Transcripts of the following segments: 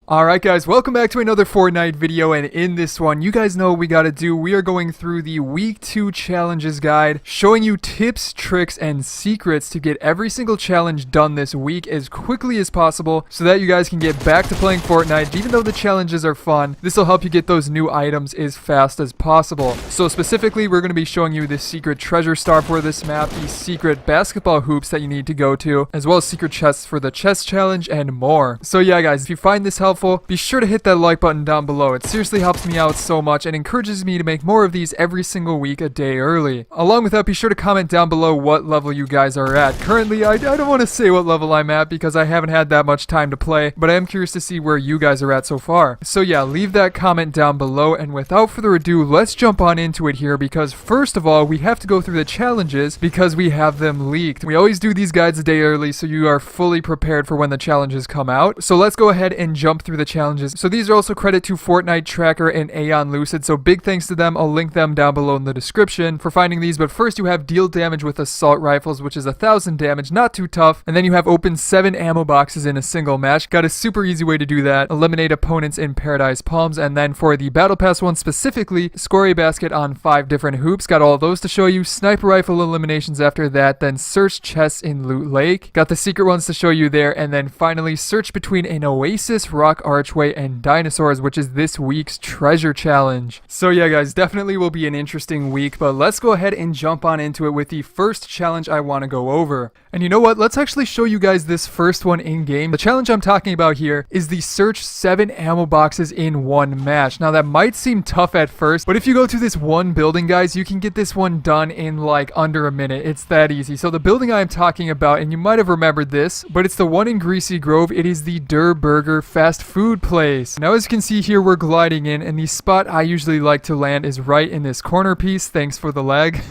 Alright guys, welcome back to another Fortnite video, and in this one, you guys know what we gotta do. We are going through the week 2 challenges guide, showing you tips, tricks, and secrets to get every single challenge done this week as quickly as possible so that you guys can get back to playing Fortnite. Even though the challenges are fun, this will help you get those new items as fast as possible. So specifically, we're going to be showing you the secret treasure star for this map, the secret basketball hoops that you need to go to, as well as secret chests for the chest challenge and more. So yeah guys, if you find this helpful, be sure to hit that like button down below. It seriously helps me out so much and encourages me to make more of these every single week a day early. Along with that, be sure to comment down below what level you guys are at. Currently, I don't want to say what level I'm at because I haven't had that much time to play, but I am curious to see where you guys are at so far. So yeah, leave that comment down below, and without further ado, let's jump on into it here because first of all, we have to go through the challenges because we have them leaked. We always do these guides a day early so you are fully prepared for when the challenges come out. So let's go ahead and jump through the challenges. So these are also credit to Fortnite Tracker and Aeon Lucid, so big thanks to them. I'll link them down below in the description for finding these. But first you have deal damage with assault rifles, which is 1,000 damage, not too tough. And then you have open 7 ammo boxes in a single match. Got a super easy way to do that. Eliminate opponents in Paradise Palms. And then for the Battle Pass one specifically, score a basket on 5 different hoops. Got all those to show you. Sniper rifle eliminations after that. Then search chests in Loot Lake. Got the secret ones to show you there. And then finally search between an oasis, rock archway, and dinosaurs, which is this week's treasure challenge. So yeah guys, definitely will be an interesting week, but let's go ahead and jump on into it with the first challenge I want to go over. And you know what, let's actually show you guys this first one in game. The challenge I'm talking about here is the search 7 ammo boxes in one match. Now that might seem tough at first, but if you go to this one building guys, you can get this one done in like under a minute. It's that easy. So the building I'm talking about, and you might have remembered this, but it's the one in Greasy Grove. It is the Der Burger fast food place. Now as you can see here, we're gliding in, and the spot I usually like to land is right in this corner piece. Thanks for the lag.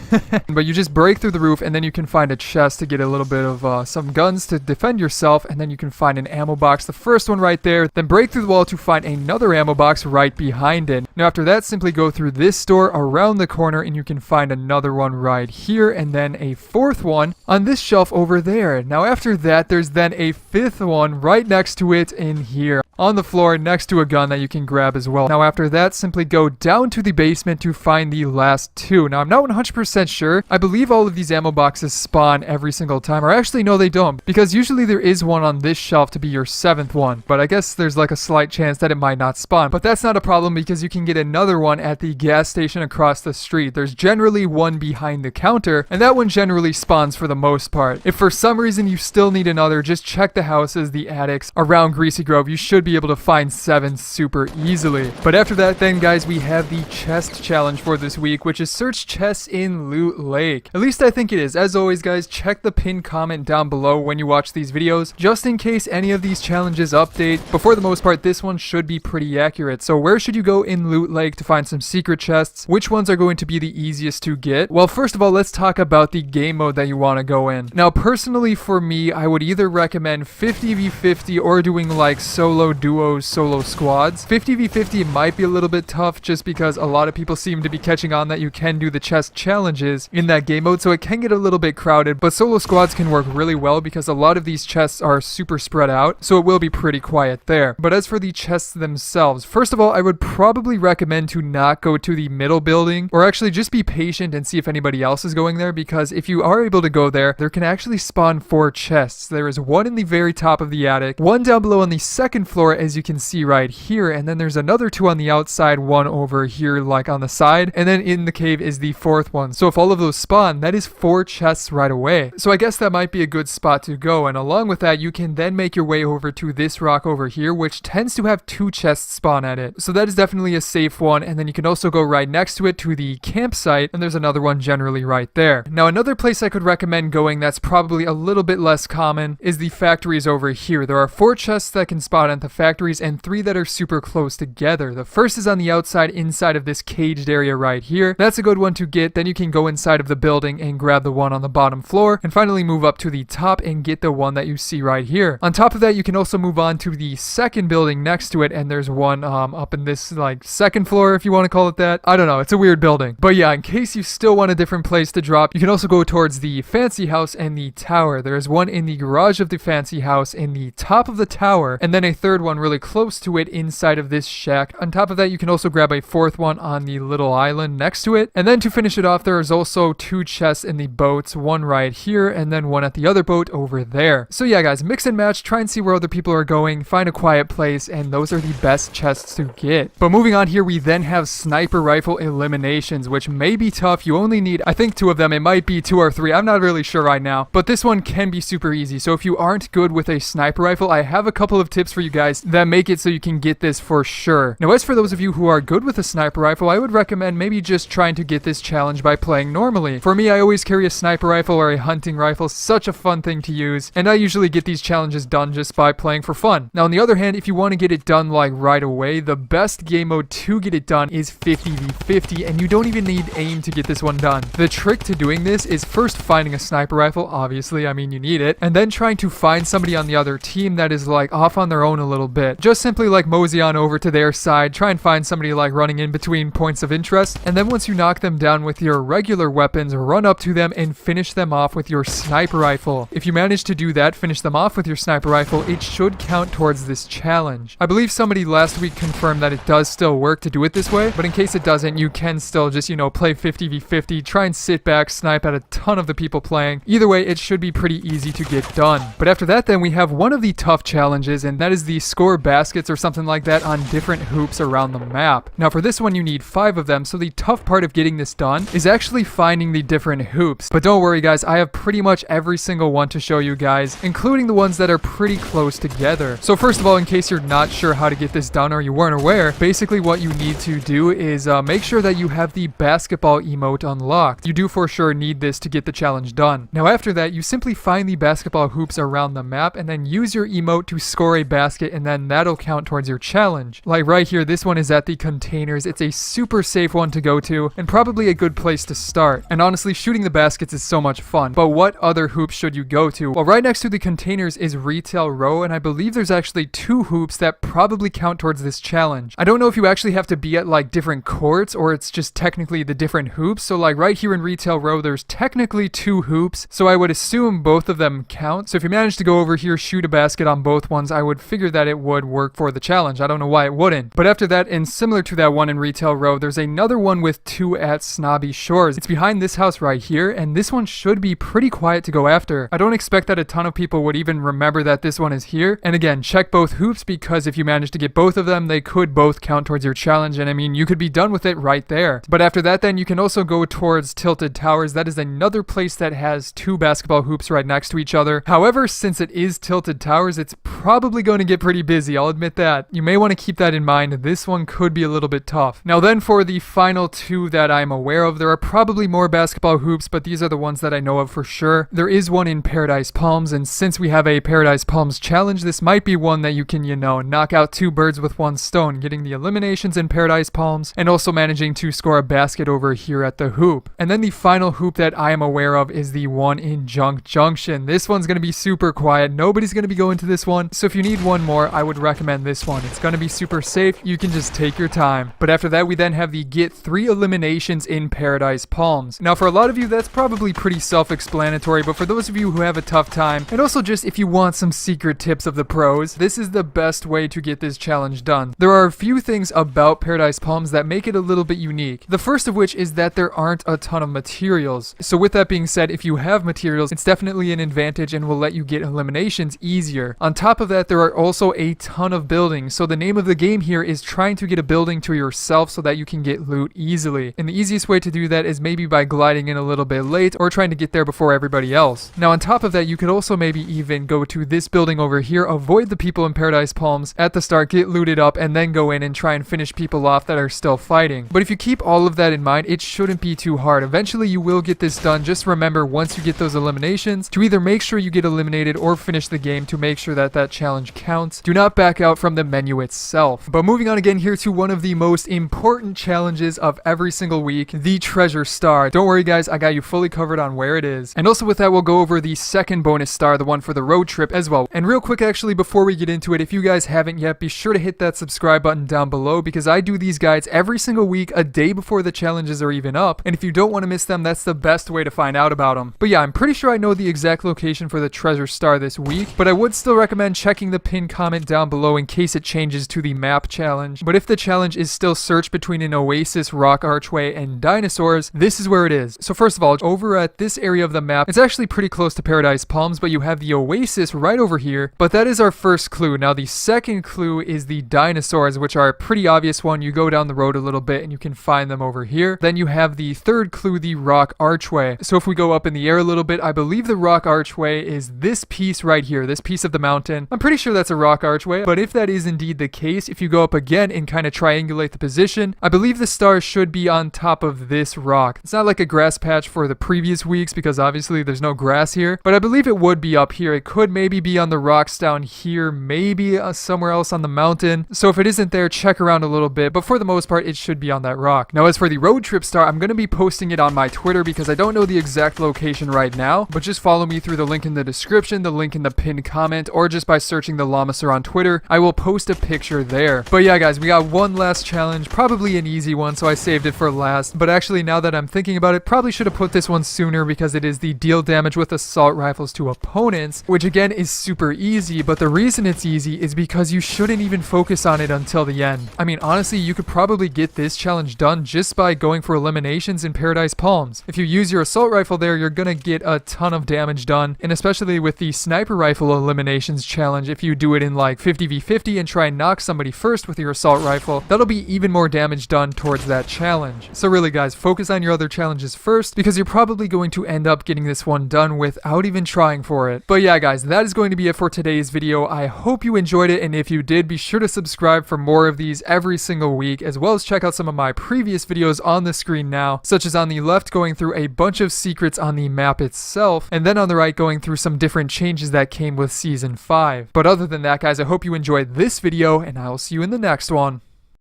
But you just break through the roof, and then you can find a chest to get a little bit of some guns to defend yourself, and then you can find an ammo box, the first one right there. Then break through the wall to find another ammo box right behind it. Now after that, simply go through this door around the corner, and you can find another one right here, and then a fourth one on this shelf over there. Now after that, there's then a fifth one right next to it in here on the floor next to a gun that you can grab as well. Now after that, simply go down to the basement to find the last 2. Now I'm not 100% sure. I believe all of these ammo boxes spawn every single time, or actually no they don't, because usually there is one on this shelf to be your 7th one, but I guess there's like a slight chance that it might not spawn. But that's not a problem because you can get another one at the gas station across the street. There's generally one behind the counter, and that one generally spawns for the most part. If for some reason you still need another, just check the houses, the attics around Greasy Grove. You should be able to find 7 super easily. But after that then guys, we have the chest challenge for this week, which is search chests in Loot Lake. At least I think it is. As always guys, check the pinned comment down below when you watch these videos, just in case any of these challenges update. But for the most part, this one should be pretty accurate. So where should you go in Loot Lake to find some secret chests? Which ones are going to be the easiest to get? Well, first of all, let's talk about the game mode that you want to go in. Now personally for me, I would either recommend 50v50 or doing like solo duos, solo squads. 50v50 might be a little bit tough just because a lot of people seem to be catching on that you can do the chest challenges in that game mode, so it can get a little bit crowded. But solo squads can work really well because a lot of these chests are super spread out, so it will be pretty quiet there. But as for the chests themselves, first of all, I would probably recommend to not go to the middle building, or actually just be patient and see if anybody else is going there, because if you are able to go there, there can actually spawn 4 chests. There is one in the very top of the attic, one down below on the 2nd floor as you can see right here, and then there's another 2 on the outside, one over here like on the side, and then in the cave is the 4th one. So if all of those spawn, that is 4 chests right away. So I guess that might be a good spot to go, and along with that, you can then make your way over to this rock over here, which tends to have 2 chests spawn at it. So that is definitely a safe one, and then you can also go right next to it to the campsite, and there's another one generally right there. Now another place I could recommend going that's probably a little bit less common is the factories over here. There are 4 chests that can spawn at the factories and 3 that are super close together. The first is on the outside inside of this caged area right here. That's a good one to get. Then you can go inside of the building and grab the one on the bottom floor, and finally move up to the top and get the one that you see right here. On top of that, you can also move on to the 2nd building next to it, and there's one up in this like 2nd floor, if you want to call it that. I don't know, it's a weird building. But yeah, in case you still want a different place to drop, you can also go towards the fancy house and the tower. There is one in the garage of the fancy house, in the top of the tower, and then a 3rd one really close to it inside of this shack. On top of that, you can also grab a fourth one on the little island next to it. And then to finish it off, there is also 2 chests in the boats, one right here and then one at the other boat over there. So yeah, guys, mix and match, try and see where other people are going, find a quiet place, and those are the best chests to get. But moving on here, we then have sniper rifle eliminations, which may be tough. You only need, I think, 2 of them. It might be 2 or 3. I'm not really sure right now, but this one can be super easy. So if you aren't good with a sniper rifle, I have a couple of tips for you guys that make it so you can get this for sure. Now, as for those of you who are good with a sniper rifle, I would recommend maybe just trying to get this challenge by playing normally. For me, I always carry a sniper rifle or a hunting rifle. Such a fun thing to use, and I usually get these challenges done just by playing for fun. Now, on the other hand, if you want to get it done like right away, the best game mode to get it done is 50v50, and you don't even need aim to get this one done. The trick to doing this is first finding a sniper rifle, obviously, I mean you need it, and then trying to find somebody on the other team that is like off on their own a little bit. Just simply like mosey on over to their side, try and find somebody like running in between points of interest, and then once you knock them down with your regular weapons, run up to them and finish them off with your sniper rifle. If you manage to do that, finish them off with your sniper rifle, it should count towards this challenge. I believe somebody last week confirmed that it does still work to do it this way, but in case it doesn't, you can still just, you know, play 50v50, try and sit back, snipe at a ton of the people playing. Either way, it should be pretty easy to get done. But after that, then we have one of the tough challenges, and that is the score baskets or something like that on different hoops around the map. Now for this one, you need 5 of them, so the tough part of getting this done is actually finding the different hoops. But don't worry guys, I have pretty much every single one to show you guys, including the ones that are pretty close together. So first of all, in case you're not sure how to get this done or you weren't aware, basically what you need to do is make sure that you have the basketball emote unlocked. You do for sure need this to get the challenge done. Now after that, you simply find the basketball hoops around the map and then use your emote to score a basket, and then that'll count towards your challenge. Like right here, this one is at the containers. It's a super safe one to go to and probably a good place to start. And honestly, shooting the baskets is so much fun. But what other hoops should you go to? Well, right next to the containers is Retail Row, and I believe there's actually 2 hoops that probably count towards this challenge. I don't know if you actually have to be at like different courts or it's just technically the different hoops. So like right here in Retail Row, there's technically 2 hoops, so I would assume both of them count. So if you manage to go over here, shoot a basket on both ones, I would figure that it would work for the challenge. I don't know why it wouldn't. But after that, and similar to that one in Retail Row, there's another one with 2 at Snobby Shores. It's behind this house right here, and this one should be pretty quiet to go after. I don't expect that a ton of people would even remember that this one is here. And again, check both hoops, because if you manage to get both of them, they could both count towards your challenge, and I mean, you could be done with it right there. But after that, then you can also go towards Tilted Towers. That is another place that has 2 basketball hoops right next to each other. However, since it is Tilted Towers, it's probably going to get pretty busy, I'll admit that. You may want to keep that in mind. This one could be a little bit tough. Now then, for the final 2 that I'm aware of, there are probably more basketball hoops, but these are the ones that I know of for sure. There is one in Paradise Palms, and since we have a Paradise Palms challenge, this might be one that you can, you know, knock out 2 birds with 1 stone, getting the eliminations in Paradise Palms and also managing to score a basket over here at the hoop. And then the final hoop that I am aware of is the one in Junk Junction. This one's going to be super quiet. Nobody's going to be going to this one. So if you need one more, I would recommend this one. It's going to be super safe. You can just take your time. But after that, we then have the get 3 eliminations in Paradise Palms. Now for a lot of you, that's probably pretty self-explanatory, but for those of you who have a tough time, and also just if you want some secret tips of the pros, this is the best way to get this challenge done. There are a few things about Paradise Palms that make it a little bit unique. The first of which is that there aren't a ton of materials. So with that being said, if you have materials, it's definitely an advantage and will let you get eliminations easier. On top of that, there are also a ton of buildings. So the name of the game here is trying to get a building to yourself so that you can get loot easily. And the easiest way to do that is maybe by gliding in a little bit late or trying to get there before everybody else. Now on top of that, you could also maybe even go to this building over here, avoid the people in Paradise Palms at the start, get looted up, and then go in and try and finish people off that are still fighting. But if you keep all of that in mind, it shouldn't be too hard. Eventually you will get this done. Just remember, once you get those eliminations, to either make sure you get eliminated or finish the game to make sure that that challenge counts. Do not back out from the menu itself. But moving on again here to one of the most important challenges of every single week, the Treasure Star. Don't worry guys, I got you fully covered on where it is. And also with that, we'll go over the second bonus star, the one for the road trip as well. And real quick actually, before we get into it, if you guys haven't yet, be sure to hit that subscribe button down below, because I do these guides every single week, a day before the challenges are even up. And if you don't want to miss them, that's the best way to find out about them. But yeah, I'm pretty sure I know the exact location for the Treasure Star this week, but I would still recommend checking the pinned comment comment down below in case it changes to the map challenge. But if the challenge is still search between an oasis, rock archway, and dinosaurs, this is where it is. So first of all, over at this area of the map, it's actually pretty close to Paradise Palms, but you have the oasis right over here. But that is our first clue. Now the second clue is the dinosaurs, which are a pretty obvious one. You go down the road a little bit and you can find them over here. Then you have the third clue, the rock archway. So if we go up in the air a little bit, I believe the rock archway is this piece right here, this piece of the mountain. I'm pretty sure that's a rock archway, but if that is indeed the case, if you go up again and kind of triangulate the position, I believe the star should be on top of this rock. It's not like a grass patch for the previous weeks because obviously there's no grass here, but I believe it would be up here. It could maybe be on the rocks down here, maybe somewhere else on the mountain. So if it isn't there, check around a little bit, but for the most part, it should be on that rock. Now, as for the road trip star, I'm going to be posting it on my Twitter because I don't know the exact location right now, but just follow me through the link in the description, the link in the pinned comment, or just by searching the Llamasaur on Twitter. I will post a picture there. But yeah, guys, we got one last challenge, probably an easy one, so I saved it for last. But actually, now that I'm thinking about it, probably should have put this one sooner because it is the deal damage with assault rifles to opponents, which again is super easy, but the reason it's easy is because you shouldn't even focus on it until the end. I mean, honestly, you could probably get this challenge done just by going for eliminations in Paradise Palms. If you use your assault rifle there, you're gonna get a ton of damage done, and especially with the sniper rifle eliminations challenge, if you do it in like 50v50 and try and knock somebody first with your assault rifle, that'll be even more damage done towards that challenge. So really, guys, focus on your other challenges first because you're probably going to end up getting this one done without even trying for it. But yeah, guys, that is going to be it for today's video. I hope you enjoyed it, and if you did, be sure to subscribe for more of these every single week, as well as check out some of my previous videos on the screen now, such as on the left going through a bunch of secrets on the map itself, and then on the right going through some different changes that came with Season 5. But other than that, guys, I hope you enjoyed this video, and I will see you in the next one.